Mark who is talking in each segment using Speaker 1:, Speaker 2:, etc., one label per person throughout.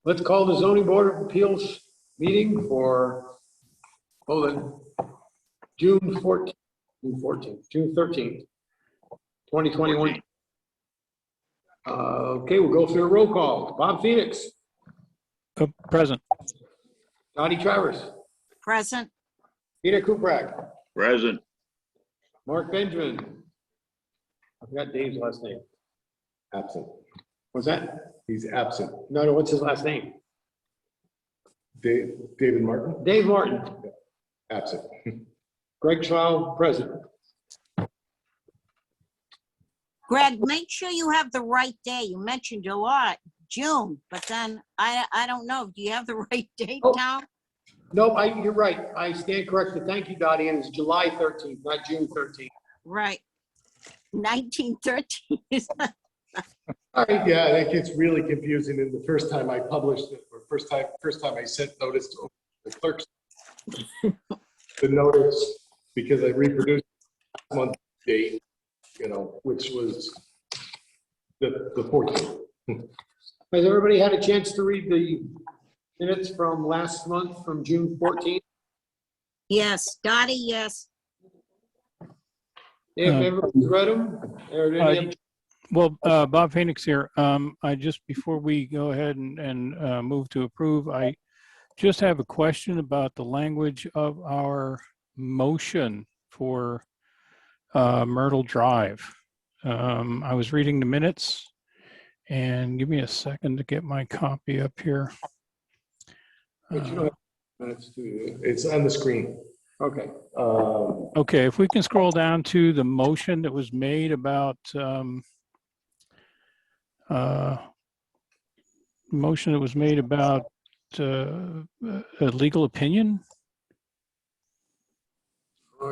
Speaker 1: Let's call the zoning board of appeals meeting for, hold on, June 13th, 2021. Okay, we'll go through a roll call. Bob Phoenix.
Speaker 2: Present.
Speaker 1: Dottie Travers.
Speaker 3: Present.
Speaker 1: Peter Kuprak.
Speaker 4: Present.
Speaker 1: Mark Benjamin. I forgot Dave's last name.
Speaker 5: Absent.
Speaker 1: What's that?
Speaker 5: He's absent.
Speaker 1: No, what's his last name?
Speaker 5: David Martin?
Speaker 1: Dave Martin.
Speaker 5: Absent.
Speaker 1: Greg Schlau, present.
Speaker 3: Greg, make sure you have the right day. You mentioned a lot, June, but then I don't know. Do you have the right date
Speaker 1: Oh.
Speaker 3: down?
Speaker 1: No, you're right. I stand corrected. Thank you, Dottie. And it's July 13th, not June 13th.
Speaker 3: Right. 1913.
Speaker 5: All right, yeah, it gets really confusing. And the first time I published it, or first time I sent notice to the clerks, the notice, because I reproduced the month date, which was the 14th.
Speaker 1: Has everybody had a chance to read the minutes from last month, from June 14th?
Speaker 3: Yes, Dottie, yes.
Speaker 1: If everyone's read them?
Speaker 2: Well, Bob Phoenix here. I just, before we go ahead and move to approve, I just have a question about the language of our motion for Myrtle Drive. I was reading the minutes, and give me a second to get my copy up here.
Speaker 5: It's on the screen.
Speaker 1: Okay.
Speaker 2: Okay, if we can scroll down to the motion that was made about a legal opinion.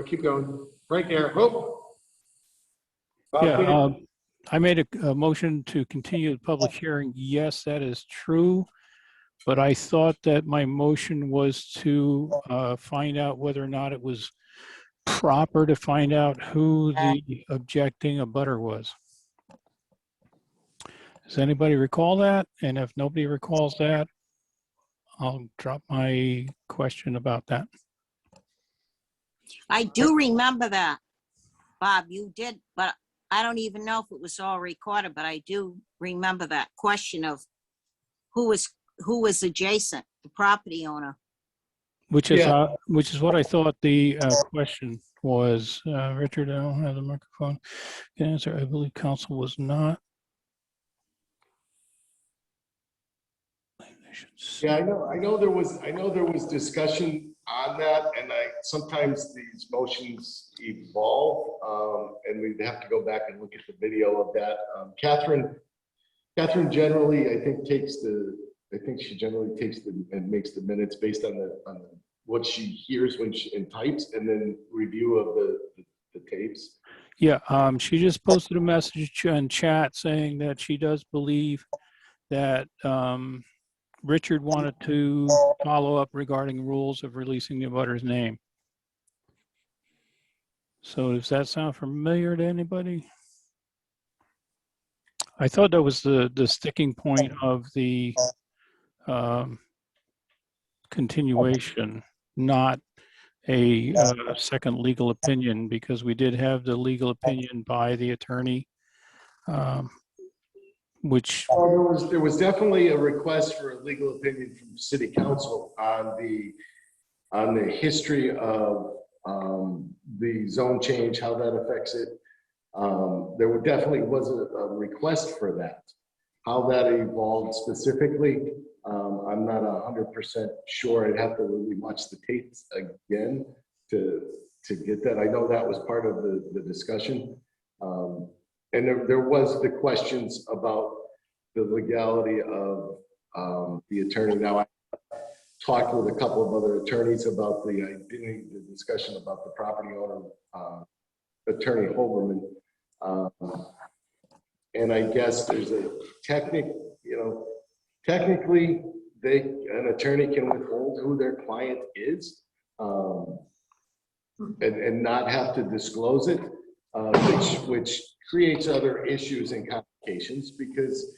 Speaker 1: Keep going. Right there. Oh.
Speaker 2: Yeah, I made a motion to continue the public hearing. Yes, that is true. But I thought that my motion was to find out whether or not it was proper to find out who the objecting abutter was. Does anybody recall that? And if nobody recalls that, I'll drop my question about that.
Speaker 3: I do remember that. Bob, you did, but I don't even know if it was all recorded, but I do remember that question of who was adjacent, the property owner.
Speaker 2: Which is what I thought the question was. Richard, I don't have the microphone. Can answer. I believe counsel was not.
Speaker 5: Yeah, I know there was discussion on that, and sometimes these motions evolve, and we'd have to go back and look at the video of that. Catherine generally, I think she generally takes and makes the minutes based on what she hears when she types, and then review of the tapes.
Speaker 2: Yeah, she just posted a message in chat saying that she does believe that Richard wanted to follow up regarding rules of releasing the abutter's name. So does that sound familiar to anybody? I thought that was the sticking point of the continuation, not a second legal opinion, because we did have the legal opinion by the attorney, which
Speaker 5: there was definitely a request for a legal opinion from City Council on the history of the zone change, how that affects it. There definitely was a request for that. How that evolved specifically, I'm not 100% sure. I'd have to really watch the tapes again to get that. I know that was part of the discussion. And there was the questions about the legality of the attorney. Now, I talked with a couple of other attorneys about the discussion about the property owner, Attorney Holberman. And I guess there's a technically an attorney can withhold who their client is and not have to disclose it, which creates other issues and complications because,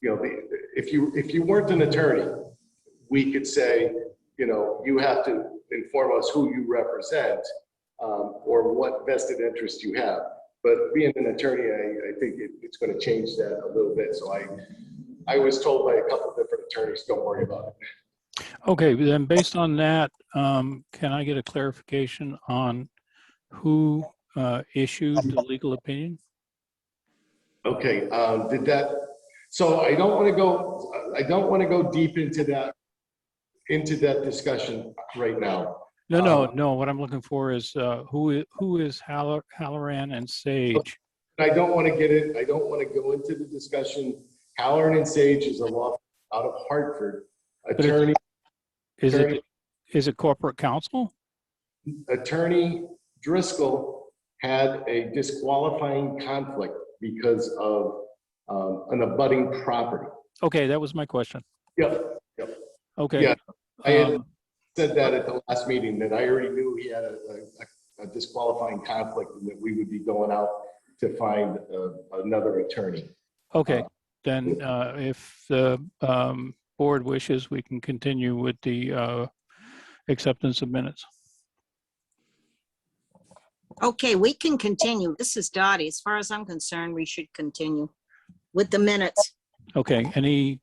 Speaker 5: if you weren't an attorney, we could say, you have to inform us who you represent, or what vested interest you have. But being an attorney, I think it's going to change that a little bit. So I was told by a couple of different attorneys, don't worry about it.
Speaker 2: Okay, then based on that, can I get a clarification on who issued the legal opinion?
Speaker 5: Okay, so I don't want to go deep into that discussion right now.
Speaker 2: No. What I'm looking for is who is Halloran and Sage?
Speaker 5: I don't want to go into the discussion. Halloran and Sage is a law firm out of Hartford. Attorney.
Speaker 2: Is it corporate counsel?
Speaker 5: Attorney Driscoll had a disqualifying conflict because of an abutting property.
Speaker 2: Okay, that was my question.
Speaker 5: Yep.
Speaker 2: Okay.
Speaker 5: Yeah, I had said that at the last meeting, that I already knew he had a disqualifying conflict and that we would be going out to find another attorney.
Speaker 2: Okay, then if the board wishes, we can continue with the acceptance of minutes.
Speaker 3: Okay, we can continue. This is Dottie. As far as I'm concerned, we should continue with the minutes.
Speaker 2: Okay, any,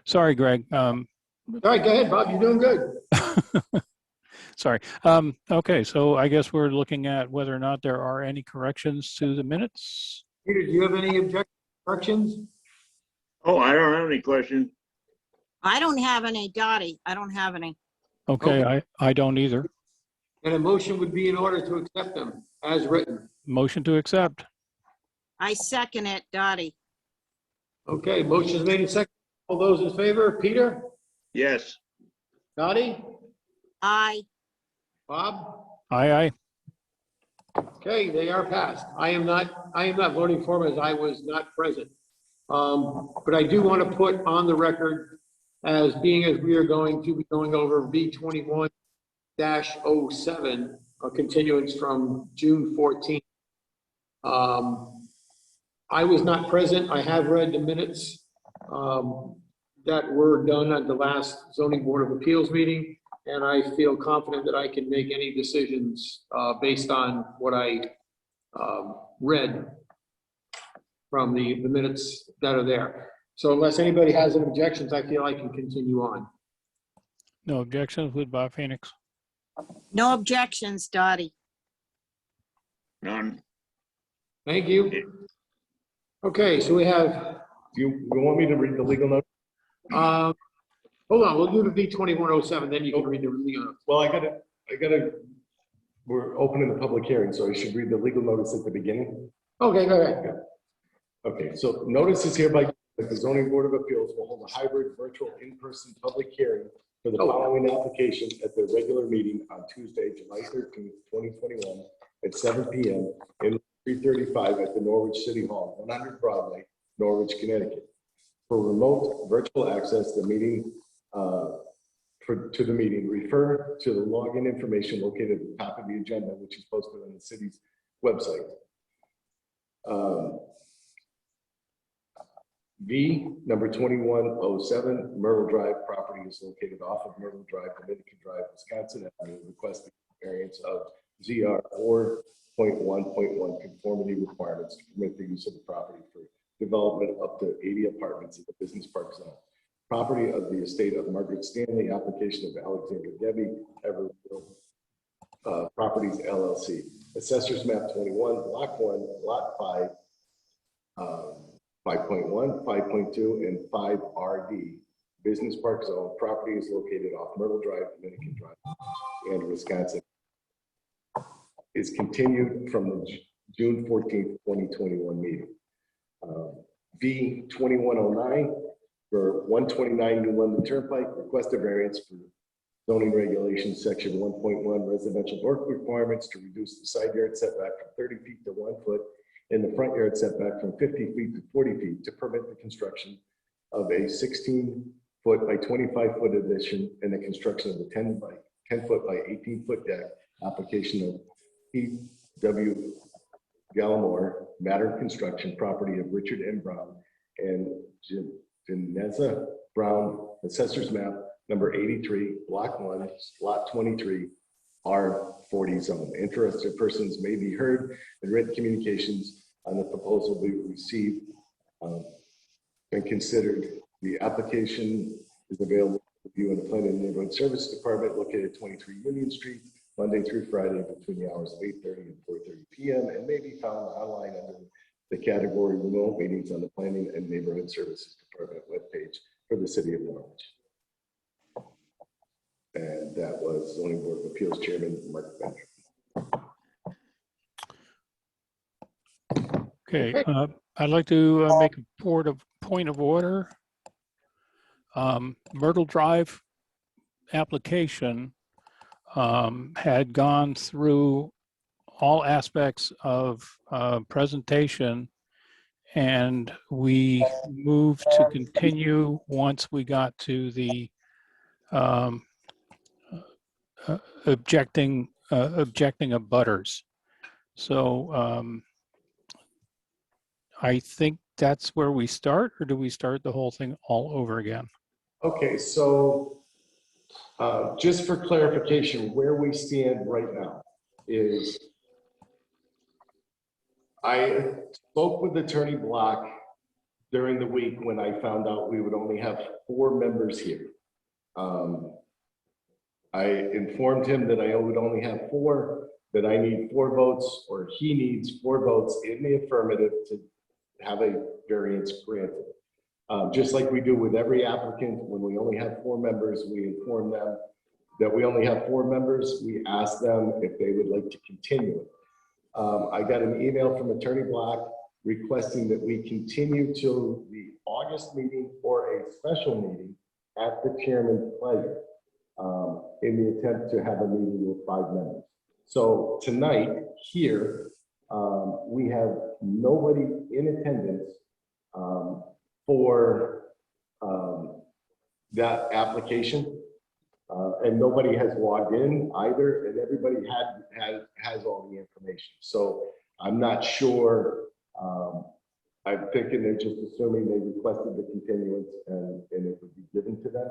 Speaker 2: sorry, Greg.
Speaker 1: All right, go ahead, Bob. You're doing good.
Speaker 2: Sorry. Okay, so I guess we're looking at whether or not there are any corrections to the minutes.
Speaker 1: Peter, do you have any corrections?
Speaker 4: Oh, I don't have any questions.
Speaker 3: I don't have any, Dottie. I don't have any.
Speaker 2: Okay, I don't either.
Speaker 1: And a motion would be in order to accept them as written.
Speaker 2: Motion to accept.
Speaker 3: I second it, Dottie.
Speaker 1: Okay, motion is made in second. All those in favor, Peter,
Speaker 4: Yes.
Speaker 1: Dottie,
Speaker 3: Aye.
Speaker 1: Bob?
Speaker 2: Aye.
Speaker 1: Okay, they are passed. I am not voting for them as I was not present. But I do want to put on the record as we are going to be going over V21-07, a continuance from June 14th. I was not present. I have read the minutes that were done at the last zoning board of appeals meeting, and I feel confident that I can make any decisions based on what I read from the minutes that are there. So unless anybody has any objections, I feel I can continue on.
Speaker 2: No objections with Bob Phoenix.
Speaker 3: No objections, Dottie.
Speaker 4: None.
Speaker 1: Thank you. Okay, so we have,
Speaker 5: Do you want me to read the legal note?
Speaker 1: hold on, we'll do the V2107, then you can read the legal note.
Speaker 5: Well, we're opening the public hearing, so I should read the legal notice at the beginning.
Speaker 1: Okay, go ahead.
Speaker 5: Okay, so notice is hereby that the zoning board of appeals will hold a hybrid virtual in-person public hearing for the following application at their regular meeting on Tuesday, July 13th, 2021 at 7 p.m. in 335 at the Norwich City Hall, 100 Broadway, Norwich, Connecticut. For remote virtual access, the meeting to the meeting, refer to the login information located at the top of the agenda, which is posted on the city's website. V number 2107, Myrtle Drive property is located off of Myrtle Drive, Dominican Drive, Wisconsin, and requesting variance of ZR 4.1.1 conformity requirements to permit the use of the property for development up to 80 apartments in the business park zone. Property of the estate of Margaret Stanley, application of Alexander Debbie, Everett Properties LLC. Assessors map 21, block 1, lot 5, 5.1, 5.2, and 5RD. Business park zone. Property is located off Myrtle Drive, Dominican Drive, and Wisconsin. Is continued from the June 14th, 2021 meeting. V2109 for 129 New London Turnpike, request a variance for zoning regulations section 1.1 residential work requirements to reduce the side yard setback from 30 feet to 1 foot and the front yard setback from 50 feet to 40 feet to permit the construction of a 16-foot by 25-foot addition and the construction of a 10-foot by 18-foot deck. Application of P.W. Gallimore, Matter Construction, property of Richard M. Brown and Vanessa Brown, Assessor's Map, number 83, Block 1, Lot 23, R40 zone. Interested persons may be heard in written communications on the proposal we received and considered. The application is available for review in the Planning and Neighborhood Service Department located 23 Union Street, Monday through Friday between the hours of 8:30 and 4:30 p.m. and may be found online under the category remote meetings on the Planning and Neighborhood Services Department webpage for the city of Norwich. And that was Zoning Board of Appeals Chairman Mark Benjamin.
Speaker 2: Okay, I'd like to make a point of order. Myrtle Drive application had gone through all aspects of presentation, and we moved to continue once we got to the objecting abutters. So I think that's where we start, or do we start the whole thing all over again?
Speaker 5: Okay, so just for clarification, where we stand right now is I spoke with Attorney Block during the week when I found out we would only have 4 members here. I informed him that I would only have 4, that I need 4 votes, or he needs 4 votes in the affirmative to have a variance granted. Just like we do with every applicant, when we only have 4 members, we inform them that we only have 4 members. We ask them if they would like to continue. I got an email from Attorney Block requesting that we continue to the August meeting or a special meeting at the chairman's pleasure, in the attempt to have a meeting with 5 members. So tonight here, we have nobody in attendance for that application, and nobody has logged in either, and everybody has all the information. So I'm not sure. I'm thinking they're just assuming they requested the continuance and it would be given to them.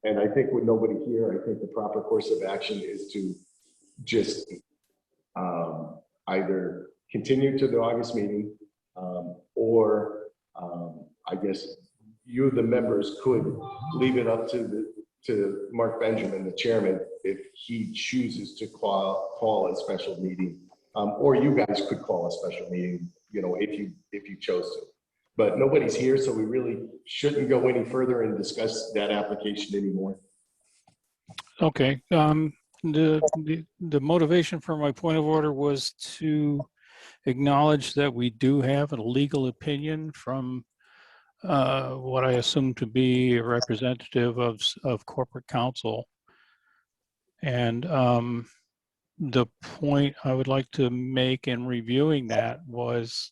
Speaker 5: And I think with nobody here, I think the proper course of action is to just either continue to the August meeting, or I guess you, the members, could leave it up to Mark Benjamin, the chairman, if he chooses to call a special meeting, or you guys could call a special meeting, you know, if you chose to. But nobody's here, so we really shouldn't go any further and discuss that application anymore.
Speaker 2: Okay. The motivation for my point of order was to acknowledge that we do have a legal opinion from what I assume to be a representative of corporate counsel. And the point I would like to make in reviewing that was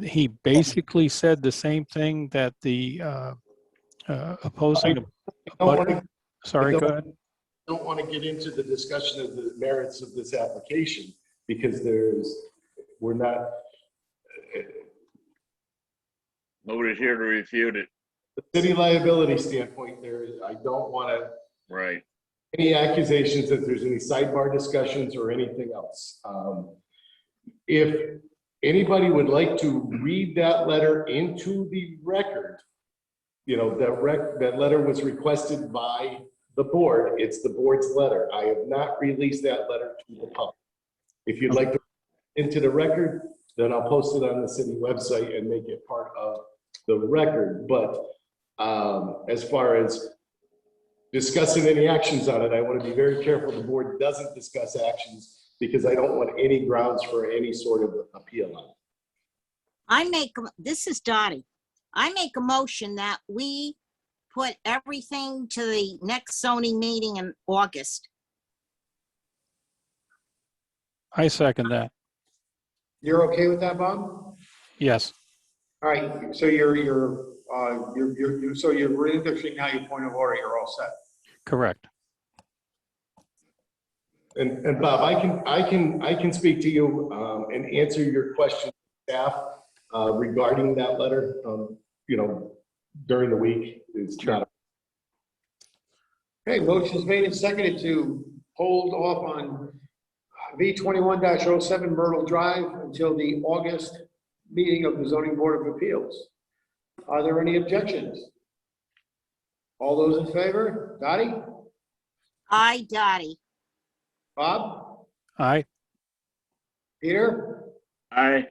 Speaker 2: he basically said the same thing that the opposing. Sorry, go ahead.
Speaker 5: I don't want to get into the discussion of the merits of this application because we're not.
Speaker 4: Nobody's here to refute it.
Speaker 5: The city liability standpoint, I don't want to.
Speaker 4: Right.
Speaker 5: Any accusations that there's any sidebar discussions or anything else. If anybody would like to read that letter into the record, you know, that letter was requested by the board. It's the board's letter. I have not released that letter to the public. If you'd like to into the record, then I'll post it on the city website and make it part of the record. But as far as discussing any actions on it, I want to be very careful the board doesn't discuss actions because I don't want any grounds for any sort of appeal on it.
Speaker 3: This is Dottie. I make a motion that we put everything to the next zoning meeting in August.
Speaker 2: I second that.
Speaker 1: You're okay with that, Bob?
Speaker 2: Yes.
Speaker 1: All right, so you're relinquishing now your point of order, you're all set.
Speaker 2: Correct.
Speaker 5: And Bob, I can speak to you and answer your question, staff. regarding that letter, during the week. It's not.
Speaker 1: Okay, motion's made and seconded to hold off on V21-07 Myrtle Drive until the August meeting of the Zoning Board of Appeals. Are there any objections? All those in favor? Dottie?
Speaker 3: Aye, Dottie.
Speaker 1: Bob?
Speaker 2: Aye.
Speaker 1: Peter?
Speaker 4: Aye.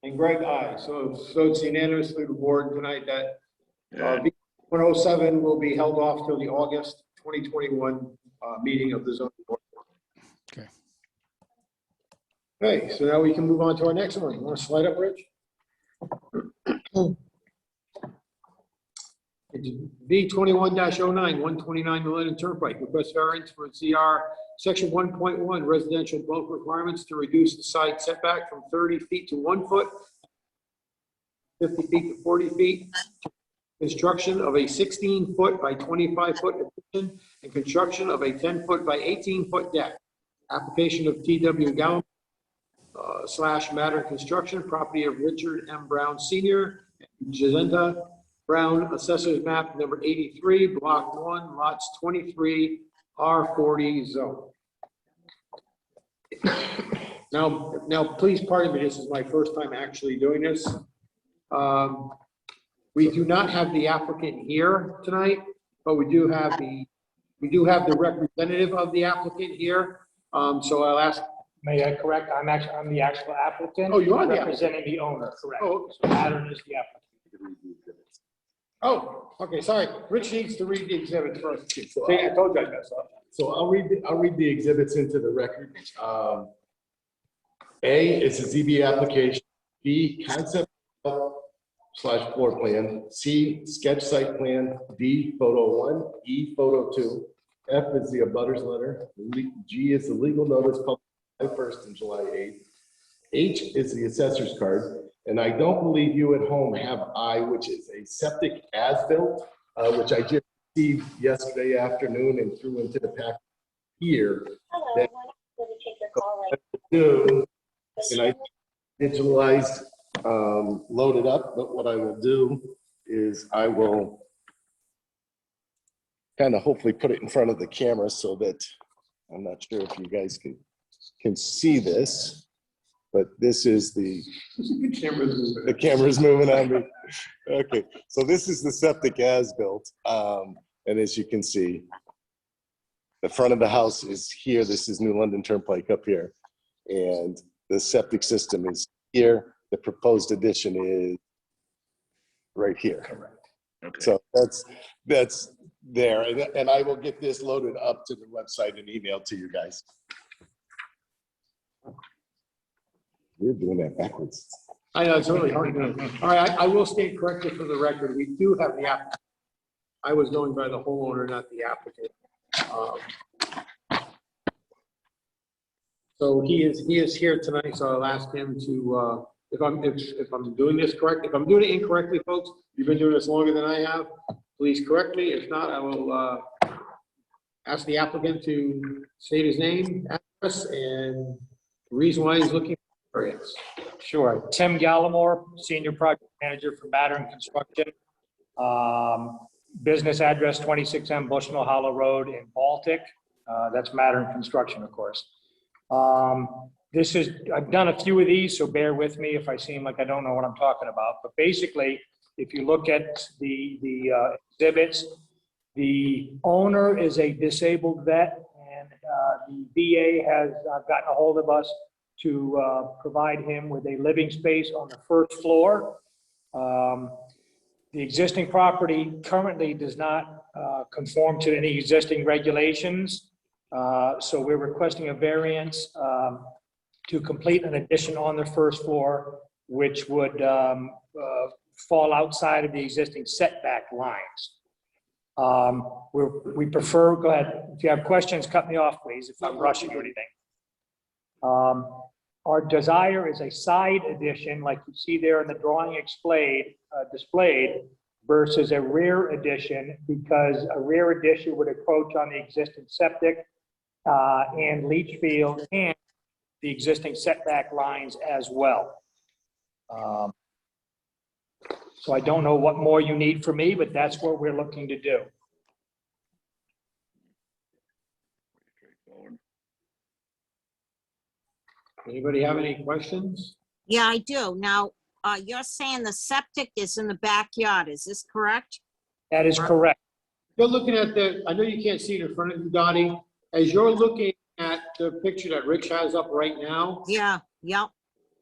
Speaker 1: And Greg, aye. So it's unanimous through the board tonight that
Speaker 4: Yeah.
Speaker 1: V107 will be held off till the August 2021 meeting of the zoning board.
Speaker 2: Okay.
Speaker 1: Okay, so now we can move on to our next one. You want to slide up, Rich? It's V21-09, 129 Millennium Turnpike, request variance for ZR Section 1.1 residential bulk requirements to reduce the side setback from 30 feet to 1 foot, 50 feet to 40 feet, construction of a 16-foot by 25-foot addition, and construction of a 10-foot by 18-foot deck. Application of T.W. Gallum / Matter Construction, property of Richard M. Brown Sr., Jacinta Brown, Assessor's Map number 83, Block 1, Lots 23, R40 zone. Now, please pardon me, this is my first time actually doing this. We do not have the applicant here tonight, but we do have the representative of the applicant here. So I'll ask.
Speaker 6: May I correct? I'm the actual applicant.
Speaker 1: Oh, you are the
Speaker 6: representing the owner, correct?
Speaker 1: Oh,
Speaker 6: So Adam is the applicant.
Speaker 1: Oh, okay, sorry. Rich needs to read the exhibits first. See, I told you I messed up.
Speaker 5: So I'll read the exhibits into the record. A is a ZB application. B, concept / floor plan. C, sketch site plan. D, photo 1. E, photo 2. F is the abutters letter. G is the legal notice published July 1st and July 8th. H is the assessor's card. And I don't believe you at home have I, which is a septic as-built, which I just received yesterday afternoon and threw into the pack here.
Speaker 7: Hello, I wanted to take your call right
Speaker 5: Do, and I digitalized, loaded up, but what I will do is I will kind of hopefully put it in front of the camera so that I'm not sure if you guys can see this, but this is the camera's moving on me. Okay, so this is the septic as built, and as you can see, the front of the house is here. This is New London Turnpike up here, and the septic system is here. The proposed addition is right here.
Speaker 4: Okay.
Speaker 5: So that's there, and I will get this loaded up to the website and emailed to you guys. We're doing that backwards.
Speaker 1: I know, it's really hard. All right, I will state correctly for the record, we do have the applicant. I was going by the homeowner, not the applicant. So he is here tonight, so I'll ask him to, if I'm doing this correct, if I'm doing it incorrectly, folks, you've been doing this longer than I have, please correct me. If not, I will ask the applicant to state his name, address, and the reason why he's looking for variance.
Speaker 6: Sure. Tim Gallimore, Senior Project Manager for Matter Construction. Business address 26M Bushnell Hollow Road in Baltic. That's Matter Construction, of course. I've done a few of these, so bear with me if I seem like I don't know what I'm talking about. But basically, if you look at the exhibits, the owner is a disabled vet, and the VA has gotten a hold of us to provide him with a living space on the first floor. The existing property currently does not conform to any existing regulations. So we're requesting a variance to complete an addition on the first floor, which would fall outside of the existing setback lines. We prefer, go ahead, if you have questions, cut me off, please, if I'm rushing or anything. Our desire is a side addition, like you see there in the drawing displayed, versus a rear addition, because a rear addition would encroach on the existing septic and leach field and the existing setback lines as well. Um, So I don't know what more you need from me, but that's what we're looking to do.
Speaker 4: Straightforward.
Speaker 1: Anybody have any questions?
Speaker 3: Yeah, I do. Now, you're saying the septic is in the backyard, is this correct?
Speaker 6: That is correct.
Speaker 1: You're looking at I know you can't see it in front of you, Dottie. As you're looking at the picture that Rich has up right now,
Speaker 3: Yeah, yep,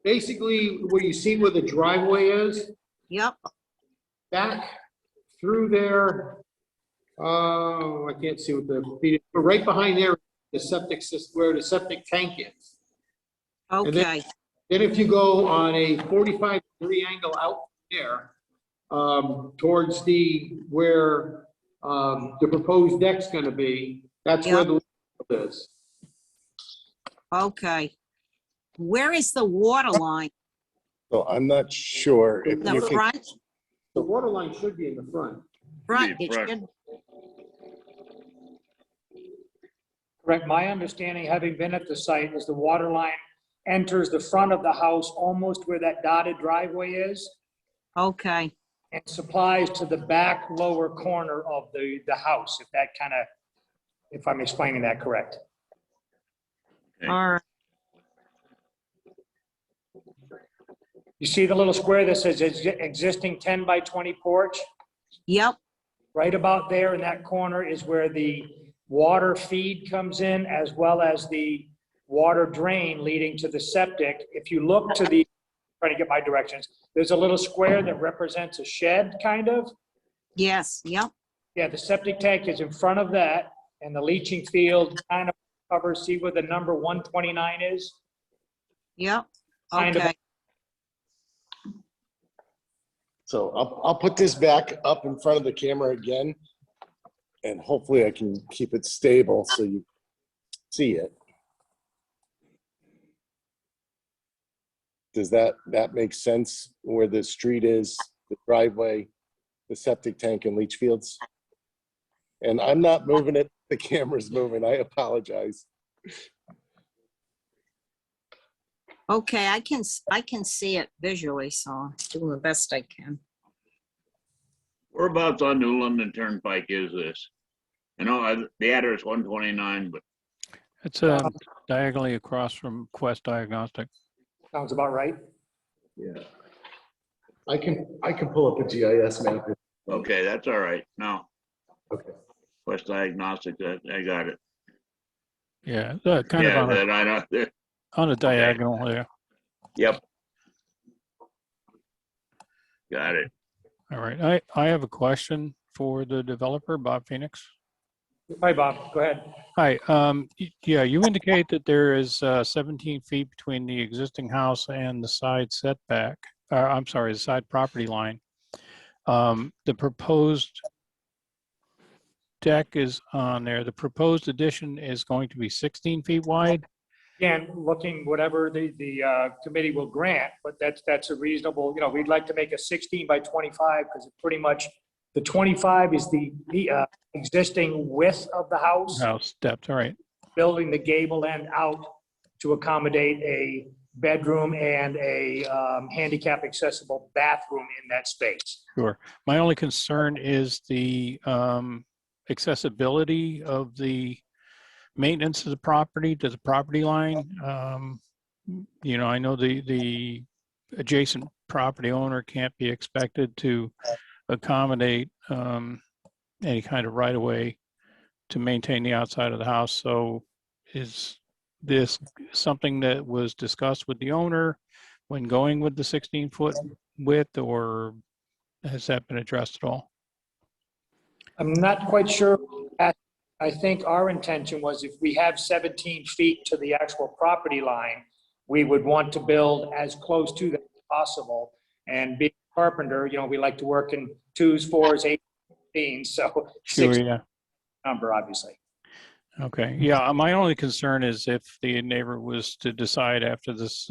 Speaker 1: basically where you see where the driveway is,
Speaker 3: yep,
Speaker 1: back through there, I can't see what but right behind there, the septic system, where the septic tank is. And then-
Speaker 3: okay,
Speaker 1: Then if you go on a 45-degree angle out there, towards where the proposed deck's gonna be, that's where the is.
Speaker 3: okay. Where is the water line?
Speaker 5: So I'm not sure if
Speaker 3: The
Speaker 5: you can,
Speaker 3: front?
Speaker 1: The water line should be in the front.
Speaker 3: Front,
Speaker 4: Be
Speaker 3: it
Speaker 4: front.
Speaker 3: should,
Speaker 6: Correct. My understanding, having been at the site, is the water line enters the front of the house almost where that dotted driveway is
Speaker 3: okay,
Speaker 6: and supplies to the back lower corner of the house, if I'm explaining that correct.
Speaker 4: Okay.
Speaker 3: all right,
Speaker 6: You see the little square that says existing 10 by 20 porch?
Speaker 3: yep,
Speaker 6: Right about there in that corner is where the water feed comes in, as well as the water drain leading to the septic. If you look to trying to get my directions, there's a little square that represents a shed, kind of.
Speaker 3: yes, yep,
Speaker 6: Yeah, the septic tank is in front of that, and the leaching field kind of covers, see where the number 129 is?
Speaker 3: yep,
Speaker 6: Kind of.
Speaker 3: okay,
Speaker 5: so I'll put this back up in front of the camera again. And hopefully I can keep it stable so you see it. Does that make sense where the street is, the driveway, the septic tank and leach fields? And I'm not moving it, the camera's moving, I apologize.
Speaker 3: okay, I can see it visually, so I'm doing the best I can.
Speaker 4: Whereabouts on New London Turnpike is this? I know the address 129, but
Speaker 2: It's diagonally across from Quest Diagnostic.
Speaker 6: Sounds about right.
Speaker 5: Yeah. I can pull up a GIS map.
Speaker 4: okay, that's all right. No,
Speaker 5: Okay.
Speaker 4: Quest Diagnostic, I got it.
Speaker 2: Yeah, kind
Speaker 4: Yeah,
Speaker 2: of
Speaker 4: that I know.
Speaker 2: on a diagonal there.
Speaker 4: Yep. Got it.
Speaker 2: All right, I have a question for the developer, Bob Phoenix.
Speaker 6: Hi, Bob, go ahead.
Speaker 2: Hi, yeah, you indicate that there is 17 feet between the existing house and the side setback. I'm sorry, the side property line. The proposed deck is on there. The proposed addition is going to be 16 feet wide.
Speaker 6: Again, looking whatever the committee will grant, but that's a reasonable, we'd like to make a 16 by 25 because it pretty much, the 25 is the existing width of the house,
Speaker 2: House depth, all right.
Speaker 6: building the gable end out to accommodate a bedroom and a handicap accessible bathroom in that space.
Speaker 2: Sure. My only concern is the accessibility of the maintenance of the property to the property line. I know the adjacent property owner can't be expected to accommodate any kind of right of way to maintain the outside of the house. So is this something that was discussed with the owner when going with the 16-foot width, or has that been addressed at all?
Speaker 6: I'm not quite sure. I think our intention was if we have 17 feet to the actual property line, we would want to build as close to that as possible. And being a carpenter, we like to work in 2s, 4s, 18s, so
Speaker 2: Sure,
Speaker 6: 6
Speaker 2: yeah.
Speaker 6: number, obviously.
Speaker 2: Okay, yeah, my only concern is if the neighbor was to decide after this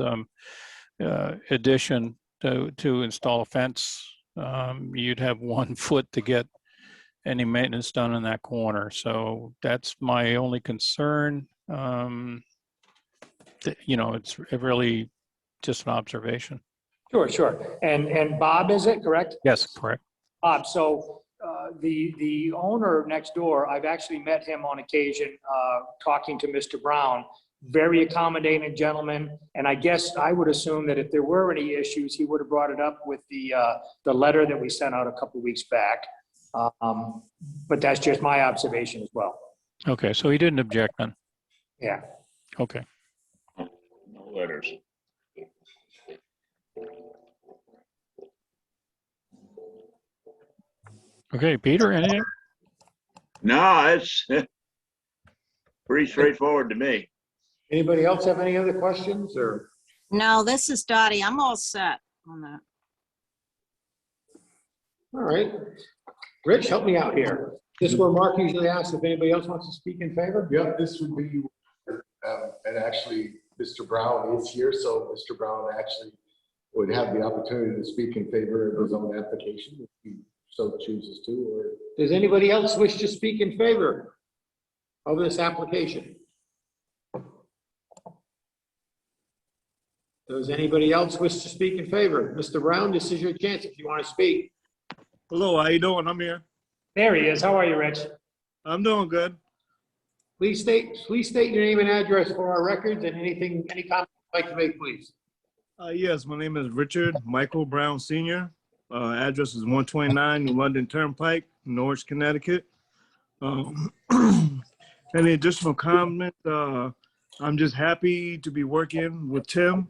Speaker 2: addition to install a fence, you'd have 1 foot to get any maintenance done in that corner. So that's my only concern. It's really just an observation.
Speaker 6: Sure, sure. And Bob, is it correct?
Speaker 2: Yes, correct.
Speaker 6: Bob, so the owner next door, I've actually met him on occasion, talking to Mr. Brown. Very accommodating gentleman, and I guess I would assume that if there were any issues, he would have brought it up with the letter that we sent out a couple of weeks back. But that's just my observation as well.
Speaker 2: Okay, so he didn't object then.
Speaker 6: Yeah.
Speaker 2: Okay.
Speaker 4: No letters.
Speaker 2: Okay, Peter, anything?
Speaker 4: No, it's pretty straightforward to me.
Speaker 1: Anybody else have any other questions or?
Speaker 3: No, this is Dottie. I'm all set on that.
Speaker 1: All right. Rich, help me out here. This is where Mark usually asks if anybody else wants to speak in favor.
Speaker 5: Yep, this would be, and actually, Mr. Brown is here, so Mr. Brown actually would have the opportunity to speak in favor of his own application if he so chooses to, or.
Speaker 1: Does anybody else wish to speak in favor of this application? Does anybody else wish to speak in favor? Mr. Brown, this is your chance if you want to speak.
Speaker 8: Hello, how you doing? I'm here.
Speaker 6: There he is. How are you, Rich?
Speaker 8: I'm doing good.
Speaker 1: Please state your name and address for our records and any comment you'd like to make, please.
Speaker 8: Yes, my name is Richard Michael Brown Sr. Address is 129 New London Turnpike, Norwich, Connecticut. Any additional comment? I'm just happy to be working with Tim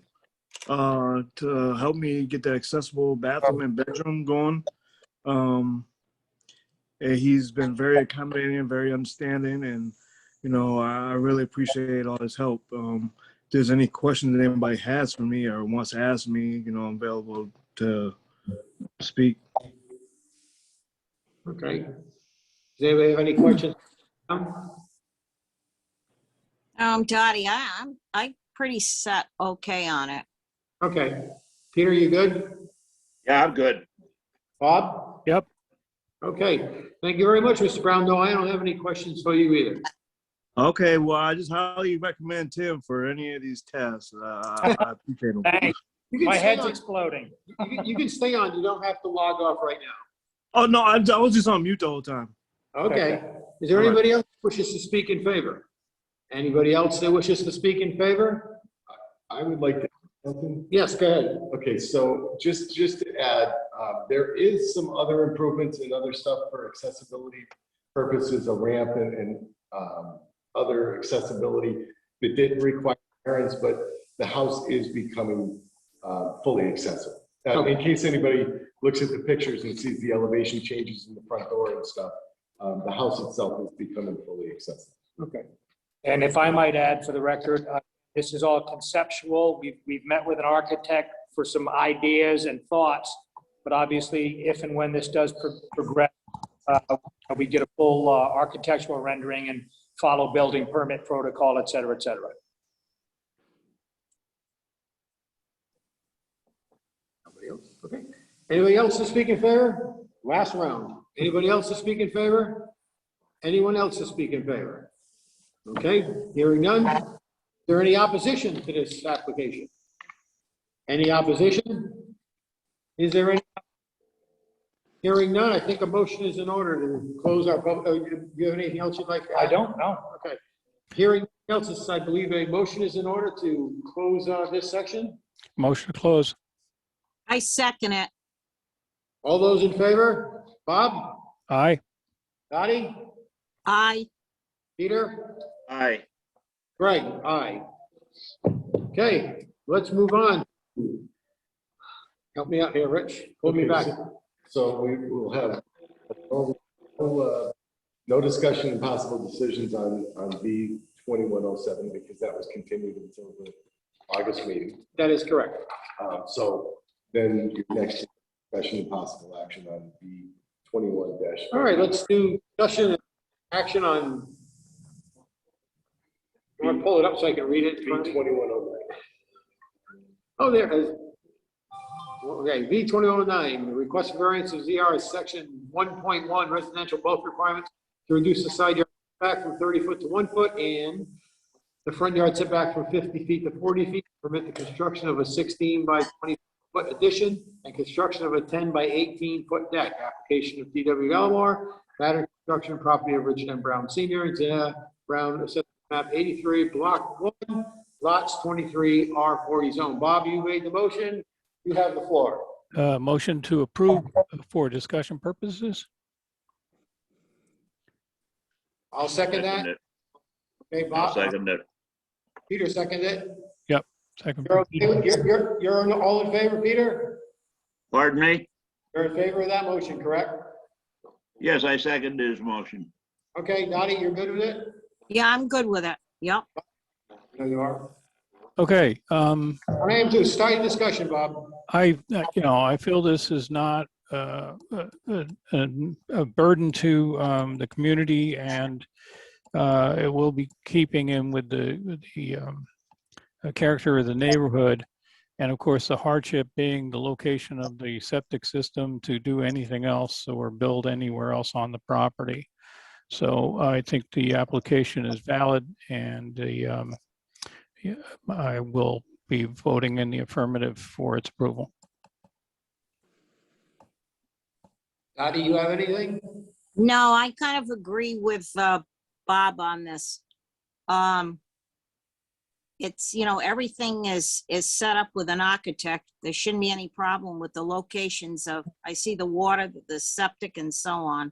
Speaker 8: to help me get the accessible bathroom and bedroom going. And he's been very accommodating, very understanding, and you know, I really appreciate all his help. If there's any questions that anybody has for me or wants to ask me, you know, I'm available to speak.
Speaker 1: Okay. Does anybody have any questions?
Speaker 3: Dottie, I'm pretty set okay on it.
Speaker 1: Okay. Peter, you good?
Speaker 4: Yeah, I'm good.
Speaker 1: Bob?
Speaker 2: Yep.
Speaker 1: Okay. Thank you very much, Mr. Brown. No, I don't have any questions for you either.
Speaker 8: Okay, well, I just highly recommend Tim for any of these tests. I appreciate them.
Speaker 6: Thanks.
Speaker 1: You can
Speaker 6: My
Speaker 1: stay
Speaker 6: head's
Speaker 1: on.
Speaker 6: exploding.
Speaker 1: You can stay on. You don't have to log off right now.
Speaker 8: Oh, no, I was just on mute the whole time.
Speaker 1: Okay. Is there anybody else who wishes to speak in favor? Anybody else that wishes to speak in favor?
Speaker 5: I would like to add something.
Speaker 1: Yes, go ahead.
Speaker 5: Okay, so just to add, there is some other improvements and other stuff for accessibility purposes, a ramp and other accessibility that didn't require variance, but the house is becoming fully accessible. In case anybody looks at the pictures and sees the elevation changes in the front door and stuff, the house itself is becoming fully accessible.
Speaker 1: Okay.
Speaker 6: And if I might add for the record, this is all conceptual. We've met with an architect for some ideas and thoughts, but obviously if and when this does progress, we get a full architectural rendering and follow building permit protocol, et cetera, et cetera.
Speaker 1: Nobody else? Okay. Anybody else to speak in favor? Last round. Anybody else to speak in favor? Anyone else to speak in favor? Okay, hearing none. Is there any opposition to this application? Any opposition? Is there any? Hearing none, I think a motion is in order to close our public. Do you have anything else you'd like to add?
Speaker 6: I don't know.
Speaker 1: Okay. Hearing nothing else, I believe a motion is in order to close this section.
Speaker 2: Motion to close.
Speaker 3: I second it.
Speaker 1: All those in favor? Bob?
Speaker 2: Aye.
Speaker 1: Dottie?
Speaker 3: Aye.
Speaker 1: Peter?
Speaker 4: Aye.
Speaker 1: Greg? Aye. Okay, let's move on. Help me out here, Rich. Pull me back.
Speaker 5: So we will have no discussion and possible decisions on B 2107 because that was continued until the August meeting.
Speaker 1: That is correct.
Speaker 5: So then your next discussion and possible action on B 21 dash.
Speaker 1: All right, let's do discussion and action on. You want to pull it up so I can read it?
Speaker 5: B 2109.
Speaker 1: Oh, there it is. Okay, V 2109, the request for variance of ZR is section 1.1 residential bulk requirements to reduce the side yard setback from 30 foot to 1 foot and the front yard setback from 50 feet to 40 feet, permit the construction of a 16 by 20 foot addition and construction of a 10 by 18 foot deck. Application of DW Elmore, Matter Construction, property of Richard M. Brown Senior, Brown, assessment map 83, block 1, lots 23, R40 zone. Bob, you made the motion. You have the floor.
Speaker 2: Motion to approve for discussion purposes.
Speaker 1: I'll second that.
Speaker 4: Second it.
Speaker 1: Okay,
Speaker 4: I'll
Speaker 1: Bob.
Speaker 4: second it.
Speaker 1: Peter seconded it.
Speaker 2: Second.
Speaker 1: You're, okay. You're all in favor, Peter?
Speaker 4: Pardon me?
Speaker 1: You're in favor of that motion, correct?
Speaker 4: Yes, I second his motion.
Speaker 1: Okay, Dottie, you're good with it?
Speaker 3: Yeah, I'm good with it. Yep.
Speaker 1: No, you are.
Speaker 2: Okay,
Speaker 1: I am too. Start your discussion, Bob.
Speaker 2: I feel this is not a burden to the community, and it will be keeping in with the character of the neighborhood. And of course, the hardship being the location of the septic system to do anything else or build anywhere else on the property. So I think the application is valid, and I will be voting in the affirmative for its approval.
Speaker 1: Dottie, you have anything?
Speaker 3: No, I kind of agree with Bob on this. It's, everything is set up with an architect. There shouldn't be any problem with the locations of, I see the water, the septic and so on.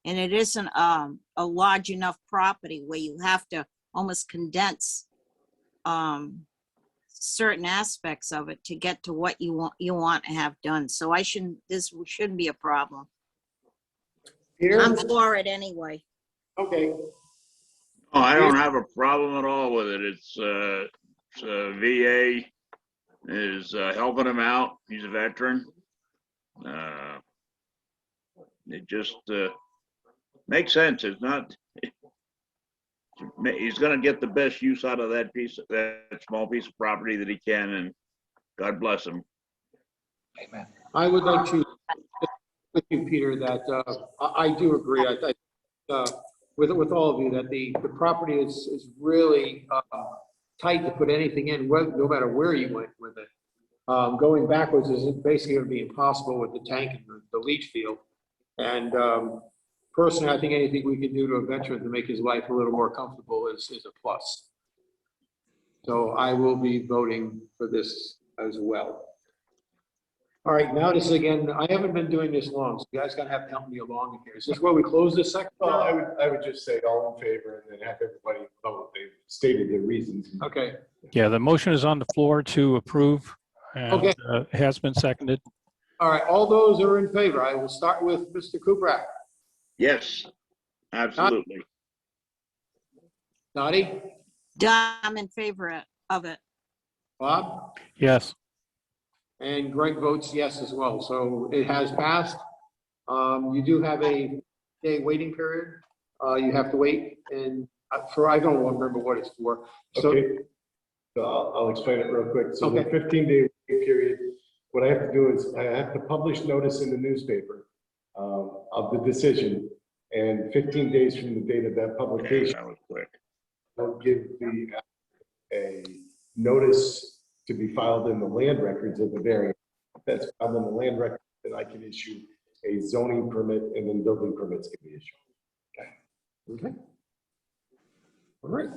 Speaker 3: And it isn't a large enough property where you have to almost condense certain aspects of it to get to what you want to have done. So this shouldn't be a problem.
Speaker 1: Peter?
Speaker 3: I'm for it anyway.
Speaker 1: Okay.
Speaker 4: Oh, I don't have a problem at all with it. It's VA is helping him out. He's a veteran. It just makes sense. It's not. He's going to get the best use out of that small piece of property that he can, and God bless him.
Speaker 1: Amen. I would like to, with you, Peter, that I do agree. I with all of you that the property is really tight to put anything in, no matter where you went with it. Going backwards is basically going to be impossible with the tank and the leach field. And personally, I think anything we can do to a veteran to make his life a little more comfortable is a plus. So I will be voting for this as well. All right, now this again, I haven't been doing this long, so you guys gotta have to help me along here. Is this where we close this section?
Speaker 5: Well, I would just say all in favor and then have everybody vote. They've stated their reasons.
Speaker 1: Okay,
Speaker 2: Yeah, the motion is on the floor to approve, and
Speaker 1: Okay.
Speaker 2: Has been seconded.
Speaker 1: all right, all those are in favor. I will start with Mr. Kuprek.
Speaker 4: Yes, absolutely.
Speaker 1: Dottie?
Speaker 3: I'm in favor of it.
Speaker 1: Bob?
Speaker 2: Yes.
Speaker 1: And Greg votes yes as well, so it has passed. You do have a day waiting period. You have to wait, and I don't remember what it's for. So,
Speaker 5: Okay, so I'll explain it real quick. So the
Speaker 1: Okay.
Speaker 5: 15-day period, what I have to do is I have to publish notice in the newspaper of the decision, and 15 days from the date of that
Speaker 4: Okay,
Speaker 5: publication,
Speaker 4: that was quick.
Speaker 5: I'll give a notice to be filed in the land records of the variance. If that's filed in the land record, then I can issue a zoning permit, and then building permits can be issued.
Speaker 1: okay. All right.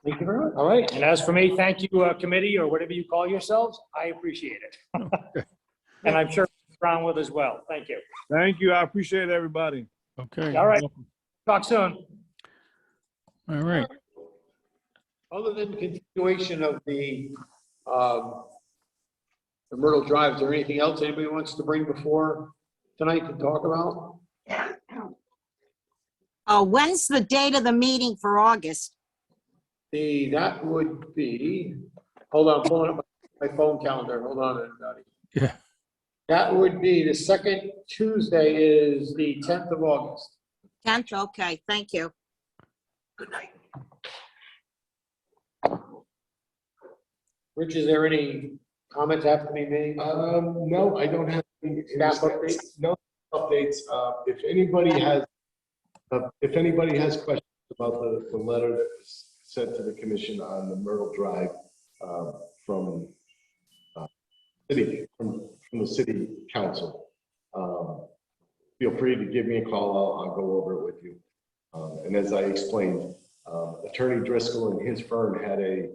Speaker 1: Thank you very much.
Speaker 6: All right, and as for me, thank you, committee, or whatever you call yourselves. I appreciate it. And I'm sure Brown will as well. Thank you.
Speaker 8: Thank you. I appreciate everybody.
Speaker 2: Okay.
Speaker 6: All right. Talk soon.
Speaker 2: All right.
Speaker 1: Other than continuation of the Myrtle Drive, is there anything else anybody wants to bring before tonight to talk about?
Speaker 3: When's the date of the meeting for August?
Speaker 1: That would be, hold on, I'm pulling up my phone calendar. Hold on, Dottie.
Speaker 2: Yeah.
Speaker 1: That would be the second Tuesday is the 10th of August.
Speaker 3: 10th, okay, thank you.
Speaker 1: Good night. Rich, is there any comments have to be made?
Speaker 5: No, I don't have any
Speaker 1: Staff updates?
Speaker 5: No updates. If anybody has questions about the letter that was sent to the commission on the Myrtle Drive from from the city council. Feel free to give me a call. I'll go over it with you. And as I explained, Attorney Driscoll and his firm had a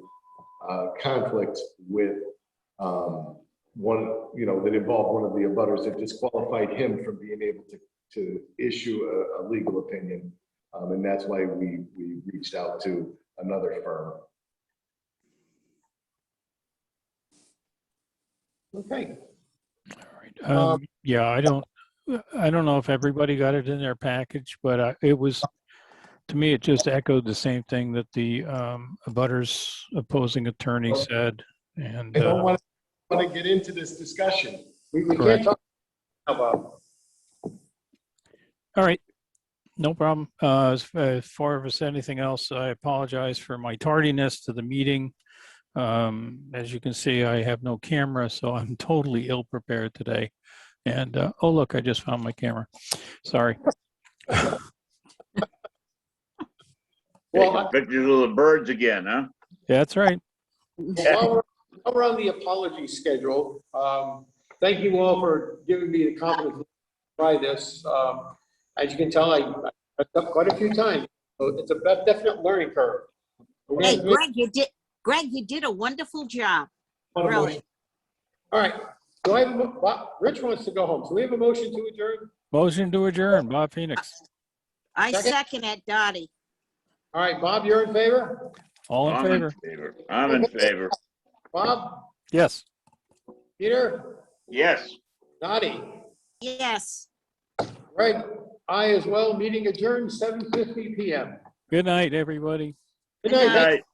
Speaker 5: conflict with one, that involved one of the abutters that disqualified him from being able to issue a legal opinion. And that's why we reached out to another firm.
Speaker 1: Okay.
Speaker 2: All right. Yeah, I don't know if everybody got it in their package, but it was, to me, it just echoed the same thing that the abutters opposing attorney said. And
Speaker 5: I don't want to get into this discussion.
Speaker 1: We can't
Speaker 2: Correct.
Speaker 1: talk about.
Speaker 2: all right, no problem. As far as anything else, I apologize for my tardiness to the meeting. As you can see, I have no camera, so I'm totally ill prepared today. And oh, look, I just found my camera. Sorry.
Speaker 1: Well,
Speaker 4: Taking pictures of the birds again, huh?
Speaker 2: Yeah, that's right.
Speaker 1: while we're on the apology schedule, thank you all for giving me the confidence to try this. As you can tell, I messed up quite a few times, so it's a definite learning curve. We're gonna
Speaker 3: Hey,
Speaker 1: have to make
Speaker 3: Greg, you did a wonderful job.
Speaker 1: one of
Speaker 3: Really.
Speaker 1: those. All right, do I have, Rich wants to go home, so we have a motion to adjourn?
Speaker 2: Motion to adjourn, Bob Phoenix.
Speaker 3: I
Speaker 1: Second.
Speaker 3: second it, Dottie.
Speaker 1: All right, Bob, you're in favor?
Speaker 2: All in
Speaker 4: I'm
Speaker 2: favor?
Speaker 4: I'm in favor.
Speaker 1: Bob,
Speaker 2: Yes.
Speaker 1: Peter,
Speaker 4: Yes.
Speaker 1: Dottie,
Speaker 3: Yes.
Speaker 1: Greg, I as well, meeting adjourned 7:50 PM.
Speaker 2: Good night, everybody.
Speaker 1: Good
Speaker 3: Good
Speaker 1: night.
Speaker 3: night.
Speaker 4: Night.